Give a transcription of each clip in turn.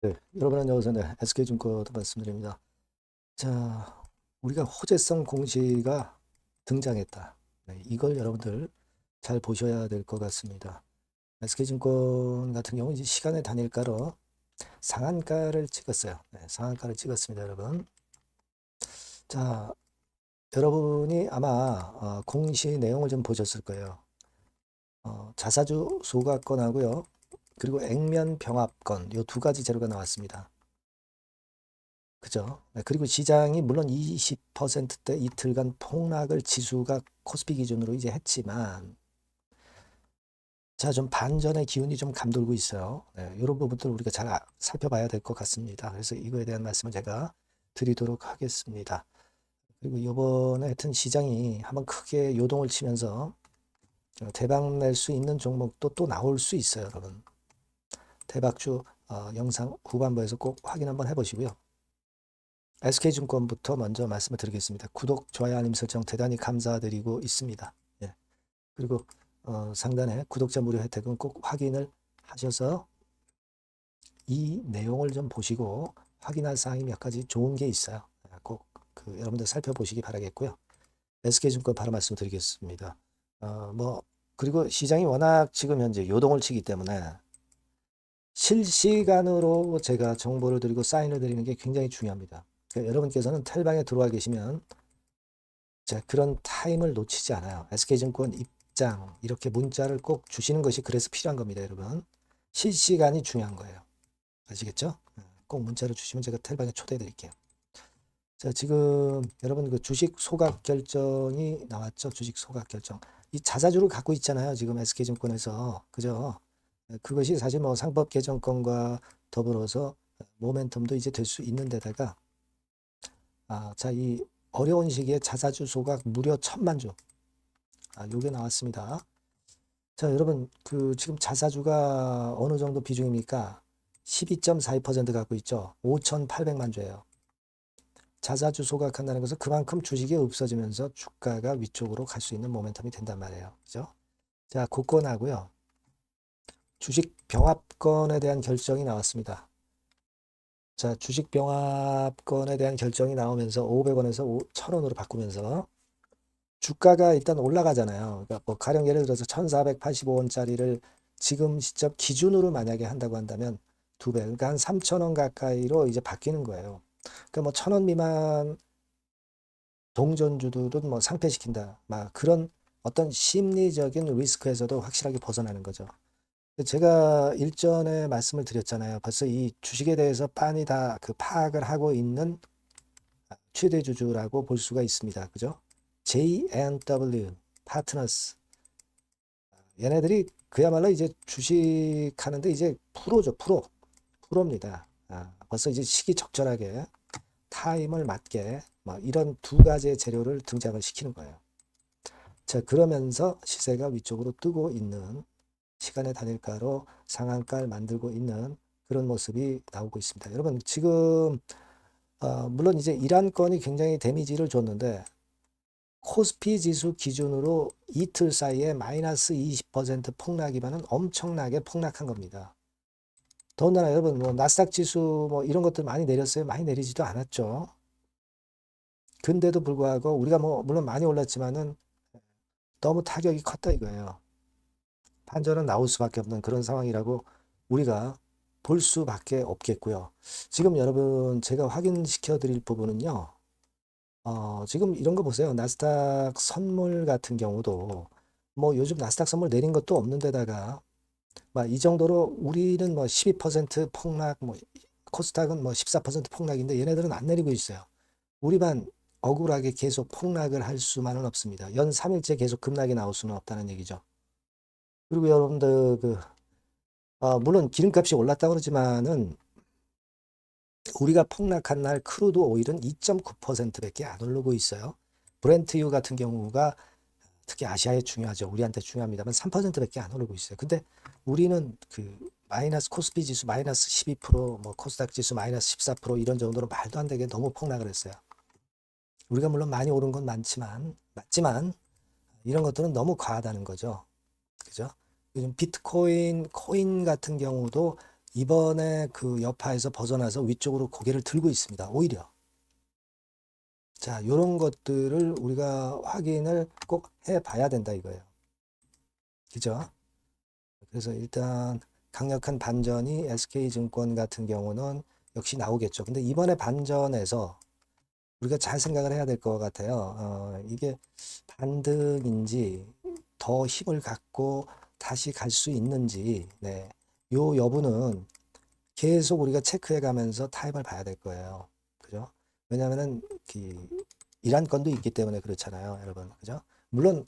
네, 여러분 안녕하세요. SK증권 말씀드립니다. 자, 우리가 호재성 공시가 등장했다. 네, 이걸 여러분들 잘 보셔야 될 것 같습니다. SK증권 같은 경우 이제 시간의 단일가로 상한가를 찍었어요. 네, 상한가를 찍었습니다, 여러분. 자, 여러분이 아마 공시 내용을 좀 보셨을 거예요. 자사주 소각권하고요. 그리고 액면 병합권 이 두 가지 재료가 나왔습니다. 그죠? 네, 그리고 시장이 물론 20%대 이틀간 폭락을 지수가 코스피 기준으로 이제 했지만, 자, 좀 반전의 기운이 좀 감돌고 있어요. 네, 이런 부분들 우리가 잘 살펴봐야 될 것 같습니다. 그래서 이거에 대한 말씀을 제가 드리도록 하겠습니다. 그리고 이번에 하여튼 시장이 한번 크게 요동을 치면서 대박 낼 수 있는 종목도 또 나올 수 있어요, 여러분. 대박주 영상 후반부에서 꼭 확인 한번 해보시고요. SK증권부터 먼저 말씀을 드리겠습니다. 구독, 좋아요, 알림 설정 대단히 감사드리고 있습니다. 예. 그리고 상단에 구독자 무료 혜택은 꼭 확인을 하셔서 이 내용을 좀 보시고 확인할 사항이 몇 가지 좋은 게 있어요. 꼭 여러분들 살펴보시기 바라겠고요. SK증권 바로 말씀드리겠습니다. 그리고 시장이 워낙 지금 현재 요동을 치기 때문에 실시간으로 제가 정보를 드리고 사인을 드리는 게 굉장히 중요합니다. 그러니까 여러분께서는 텔방에 들어와 계시면 자, 그런 타임을 놓치지 않아요. SK증권 입장 이렇게 문자를 꼭 주시는 것이 그래서 필요한 겁니다, 여러분. 실시간이 중요한 거예요. 아시겠죠? 꼭 문자를 주시면 제가 텔방에 초대해 드릴게요. 자, 지금 여러분 그 주식 소각 결정이 나왔죠? 주식 소각 결정. 이 자사주를 갖고 있잖아요. 지금 SK증권에서. 그죠? 그것이 사실 뭐 상법 개정권과 더불어서 모멘텀도 이제 될 수 있는 데다가 자, 이 어려운 시기에 자사주 소각 무려 1,000만 주. 요게 나왔습니다. 자, 여러분, 지금 자사주가 어느 정도 비중입니까? 12.42% 갖고 있죠. 5,800만 주예요. 자사주 소각한다는 것은 그만큼 주식이 없어지면서 주가가 위쪽으로 갈 수 있는 모멘텀이 된단 말이에요. 그죠? 자, 그건하고요. 주식 병합권에 대한 결정이 나왔습니다. 자, 주식 병합권에 대한 결정이 나오면서 500원에서 1,000원으로 바꾸면서 주가가 일단 올라가잖아요. 그러니까 뭐 가령 예를 들어서 1,485원짜리를 지금 시점 기준으로 만약에 한다고 한다면 두 배, 그러니까 한 3,000원 가까이로 이제 바뀌는 거예요. 그러니까 뭐 1,000원 미만 동전주들은 뭐 상폐시킨다. 막 그런 어떤 심리적인 리스크에서도 확실하게 벗어나는 거죠. 제가 일전에 말씀을 드렸잖아요. 벌써 이 주식에 대해서 빤히 다 그 파악을 하고 있는 최대 주주라고 볼 수가 있습니다. 그죠? J&W 파트너스. 얘네들이 그야말로 이제 주식하는데 이제 프로죠, 프로. 프로입니다. 벌써 이제 시기 적절하게 타임을 맞게 뭐 이런 두 가지의 재료를 등장을 시키는 거예요. 자, 그러면서 시세가 위쪽으로 뜨고 있는 시간의 단일가로 상한가를 만들고 있는 그런 모습이 나오고 있습니다. 여러분, 지금 물론 이제 이란 건이 굉장히 데미지를 줬는데 코스피 지수 기준으로 이틀 사이에 마이너스 20% 폭락이면은 엄청나게 폭락한 겁니다. 더군다나 여러분 뭐 나스닥 지수 뭐 이런 것들 많이 내렸어요? 많이 내리지도 않았죠. 근데도 불구하고 우리가 뭐 물론 많이 올랐지만은 너무 타격이 컸다 이거예요. 반전은 나올 수밖에 없는 그런 상황이라고 우리가 볼 수밖에 없겠고요. 지금 여러분 제가 확인시켜 드릴 부분은요. 지금 이런 거 보세요. 나스닥 선물 같은 경우도 뭐 요즘 나스닥 선물 내린 것도 없는 데다가 막 이 정도로 우리는 뭐 12% 폭락, 뭐 코스닥은 뭐 14% 폭락인데 얘네들은 안 내리고 있어요. 우리만 억울하게 계속 폭락을 할 수만은 없습니다. 연 3일째 계속 급락이 나올 수는 없다는 얘기죠. 그리고 여러분들 물론 기름값이 올랐다 그러지만은 우리가 폭락한 날 크루드 오일은 2.9%밖에 안 오르고 있어요. 브렌트유 같은 경우가 특히 아시아에 중요하죠. 우리한테 중요합니다만 3%밖에 안 오르고 있어요. 근데 우리는 마이너스 코스피 지수 마이너스 12%, 뭐 코스닥 지수 마이너스 14% 이런 정도로 말도 안 되게 너무 폭락을 했어요. 우리가 물론 많이 오른 건 맞지만 이런 것들은 너무 과하다는 거죠. 그죠? 요즘 비트코인, 코인 같은 경우도 이번에 그 여파에서 벗어나서 위쪽으로 고개를 들고 있습니다. 오히려. 자, 이런 것들을 우리가 확인을 꼭 해봐야 된다 이거예요. 그죠? 그래서 일단 강력한 반전이 SK증권 같은 경우는 역시 나오겠죠. 근데 이번에 반전에서 우리가 잘 생각을 해야 될 것 같아요. 이게 반등인지 더 힘을 갖고 다시 갈 수 있는지, 네. 요 여부는 계속 우리가 체크해 가면서 타임을 봐야 될 거예요. 그죠? 왜냐면은 이란 건도 있기 때문에 그렇잖아요, 여러분. 그죠? 물론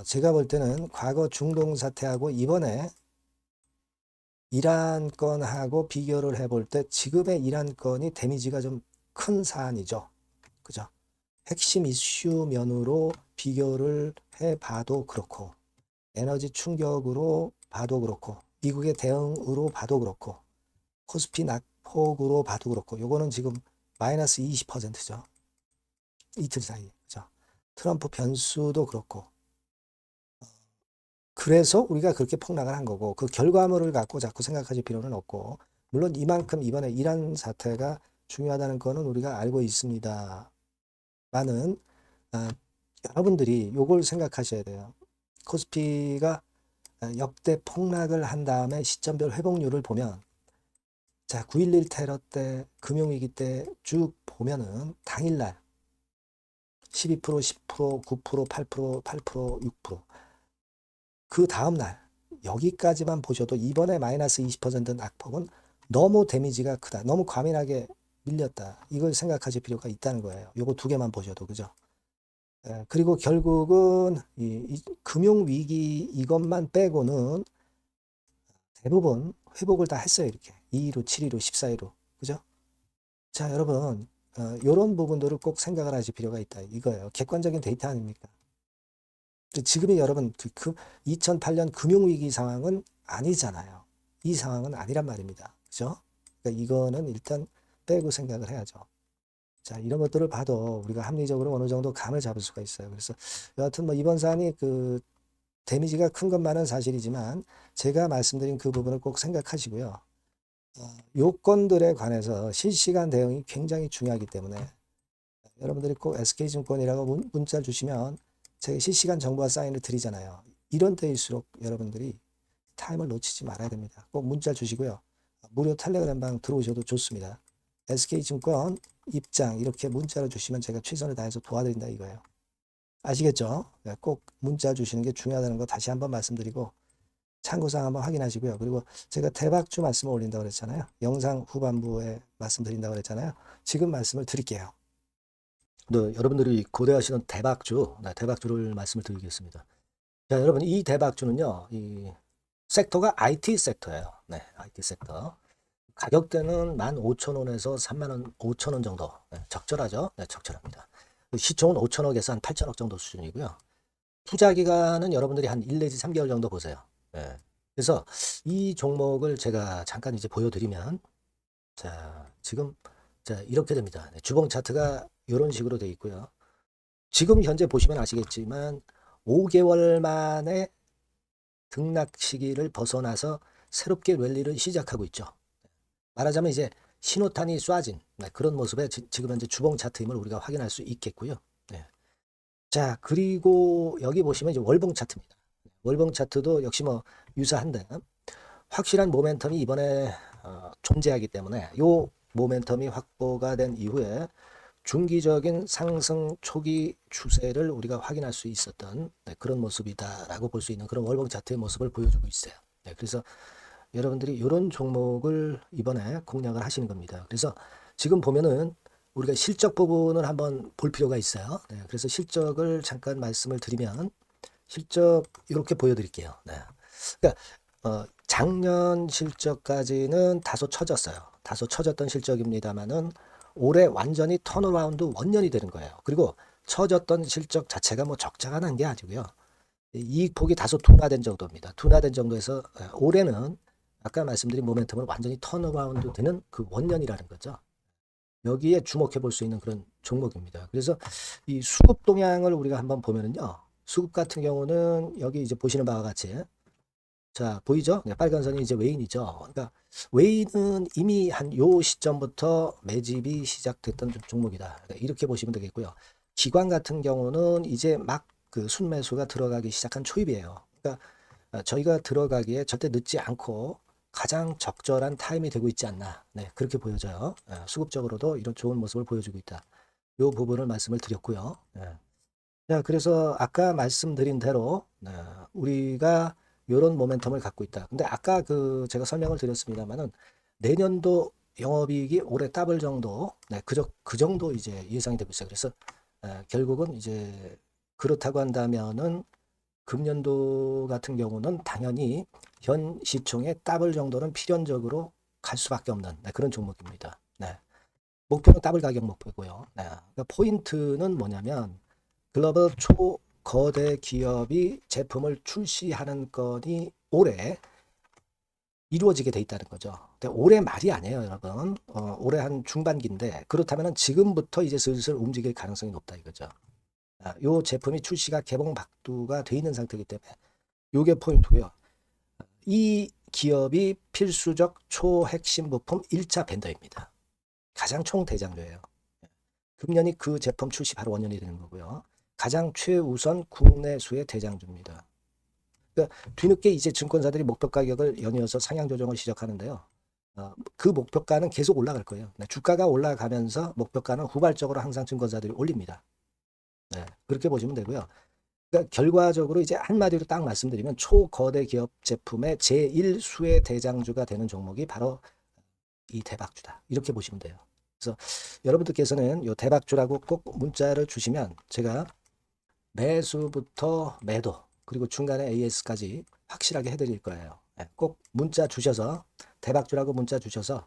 제가 볼 때는 과거 중동 사태하고 이번에 이란 건하고 비교를 해볼 때 지금의 이란 건이 데미지가 좀 큰 사안이죠. 그죠? 핵심 이슈 면으로 비교를 해봐도 그렇고, 에너지 충격으로 봐도 그렇고, 미국의 대응으로 봐도 그렇고, 코스피 낙폭으로 봐도 그렇고, 요거는 지금 마이너스 20%죠. 이틀 사이. 그죠? 트럼프 변수도 그렇고. 그래서 우리가 그렇게 폭락을 한 거고, 그 결과물을 갖고 자꾸 생각하실 필요는 없고, 물론 이만큼 이번에 이란 사태가 중요하다는 거는 우리가 알고 있습니다. 많은 여러분들이 요걸 생각하셔야 돼요. 코스피가 역대 폭락을 한 다음에 시점별 회복률을 보면 자 9.11 테러 때 금융위기 때 쭉 보면은 당일날 12%, 10%, 9%, 8%, 8%, 6%. 그 다음날 여기까지만 보셔도 이번에 마이너스 20% 낙폭은 너무 데미지가 크다. 너무 과민하게 밀렸다. 이걸 생각하실 필요가 있다는 거예요. 요거 두 개만 보셔도 그죠? 그리고 결국은 이 금융위기 이것만 빼고는 대부분 회복을 다 했어요. 이렇게 2위로, 7위로, 14위로. 그죠? 자, 여러분, 이런 부분들을 꼭 생각을 하실 필요가 있다. 이거예요. 객관적인 데이터 아닙니까? 지금의 여러분, 2008년 금융위기 상황은 아니잖아요. 이 상황은 아니란 말입니다. 그죠? 그러니까 이거는 일단 빼고 생각을 해야죠. 자, 이런 것들을 봐도 우리가 합리적으로 어느 정도 감을 잡을 수가 있어요. 그래서 여하튼 뭐 이번 사안이 데미지가 큰 것만은 사실이지만 제가 말씀드린 그 부분을 꼭 생각하시고요. 요건들에 관해서 실시간 대응이 굉장히 중요하기 때문에 여러분들이 꼭 SK증권이라고 문자를 주시면 제가 실시간 정보와 사인을 드리잖아요. 이런 때일수록 여러분들이 타임을 놓치지 말아야 됩니다. 꼭 문자 주시고요. 무료 텔레그램방 들어오셔도 좋습니다. SK증권 입장 이렇게 문자를 주시면 제가 최선을 다해서 도와드린다 이거예요. 아시겠죠? 꼭 문자 주시는 게 중요하다는 거 다시 한번 말씀드리고 참고사항 한번 확인하시고요. 그리고 제가 대박주 말씀을 올린다고 그랬잖아요. 영상 후반부에 말씀드린다고 그랬잖아요. 지금 말씀을 드릴게요. 네, 여러분들이 고대하시는 대박주, 네, 대박주를 말씀을 드리겠습니다. 자, 여러분 이 대박주는요. 이 섹터가 IT 섹터예요. 네, IT 섹터. 가격대는 15,000원에서 35,000원 5,000원 정도. 네, 적절하죠? 네, 적절합니다. 시총은 5천억에서 한 8천억 정도 수준이고요. 투자 기간은 여러분들이 한 1 내지 3개월 정도 보세요. 네. 그래서 이 종목을 제가 잠깐 이제 보여드리면, 자, 지금, 자, 이렇게 됩니다. 네, 주봉 차트가 이런 식으로 되어 있고요. 지금 현재 보시면 아시겠지만, 5개월 만에 등락 시기를 벗어나서 새롭게 랠리를 시작하고 있죠. 말하자면 이제 신호탄이 쏴진 그런 모습의 지금 현재 주봉 차트임을 우리가 확인할 수 있겠고요. 네. 자, 그리고 여기 보시면 이제 월봉 차트입니다. 월봉 차트도 역시 뭐 유사한데 확실한 모멘텀이 이번에 존재하기 때문에 요 모멘텀이 확보가 된 이후에 중기적인 상승 초기 추세를 우리가 확인할 수 있었던 그런 모습이다라고 볼 수 있는 그런 월봉 차트의 모습을 보여주고 있어요. 네, 그래서 여러분들이 이런 종목을 이번에 공략을 하시는 겁니다. 그래서 지금 보면은 우리가 실적 부분을 한번 볼 필요가 있어요. 네, 그래서 실적을 잠깐 말씀을 드리면 실적 이렇게 보여드릴게요. 네. 그러니까 작년 실적까지는 다소 처졌어요. 다소 처졌던 실적입니다만은 올해 완전히 턴어라운드 원년이 되는 거예요. 그리고 처졌던 실적 자체가 뭐 적자가 난 게 아니고요. 이익 폭이 다소 둔화된 정도입니다. 둔화된 정도에서 올해는 아까 말씀드린 모멘텀을 완전히 턴어라운드 되는 그 원년이라는 거죠. 여기에 주목해 볼 수 있는 그런 종목입니다. 그래서 이 수급 동향을 우리가 한번 보면은요. 수급 같은 경우는 여기 이제 보시는 바와 같이 자, 보이죠? 네, 빨간 선이 이제 웨인이죠. 그러니까 웨인은 이미 한 요 시점부터 매집이 시작됐던 종목이다. 네, 이렇게 보시면 되겠고요. 기관 같은 경우는 이제 막 그 순매수가 들어가기 시작한 초입이에요. 그러니까 저희가 들어가기에 절대 늦지 않고 가장 적절한 타임이 되고 있지 않나. 네, 그렇게 보여져요. 수급적으로도 이런 좋은 모습을 보여주고 있다. 요 부분을 말씀을 드렸고요. 자, 그래서 아까 말씀드린 대로 우리가 이런 모멘텀을 갖고 있다. 근데 아까 그 제가 설명을 드렸습니다만은 내년도 영업이익이 올해 더블 정도, 그 정도 이제 예상이 되고 있어요. 그래서 결국은 이제 그렇다고 한다면은 금년도 같은 경우는 당연히 현 시총의 더블 정도는 필연적으로 갈 수밖에 없는 그런 종목입니다. 목표는 더블 가격 목표고요. 그러니까 포인트는 뭐냐면 글로벌 초거대 기업이 제품을 출시하는 건이 올해 이루어지게 돼 있다는 거죠. 근데 올해 말이 아니에요, 여러분. 올해 한 중반기인데 그렇다면 지금부터 이제 슬슬 움직일 가능성이 높다 이거죠. 요 제품이 출시가 개봉 박두가 돼 있는 상태이기 때문에 요게 포인트고요. 이 기업이 필수적 초핵심 부품 1차 벤더입니다. 가장 총대장주예요. 금년이 그 제품 출시 바로 원년이 되는 거고요. 가장 최우선 국내수의 대장주입니다. 그러니까 뒤늦게 이제 증권사들이 목표 가격을 연이어서 상향 조정을 시작하는데요. 그 목표가는 계속 올라갈 거예요. 주가가 올라가면서 목표가는 후발적으로 항상 증권사들이 올립니다. 그렇게 보시면 되고요. 그러니까 결과적으로 이제 한마디로 딱 말씀드리면 초거대 기업 제품의 제1수의 대장주가 되는 종목이 바로 이 대박주다. 이렇게 보시면 돼요. 그래서 여러분들께서는 이 대박주라고 꼭 문자를 주시면 제가 매수부터 매도 그리고 중간에 AS까지 확실하게 해드릴 거예요. 꼭 문자 주셔서 대박주라고 문자 주셔서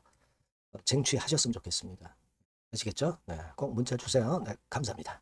쟁취하셨으면 좋겠습니다. 아시겠죠? 꼭 문자 주세요. 감사합니다.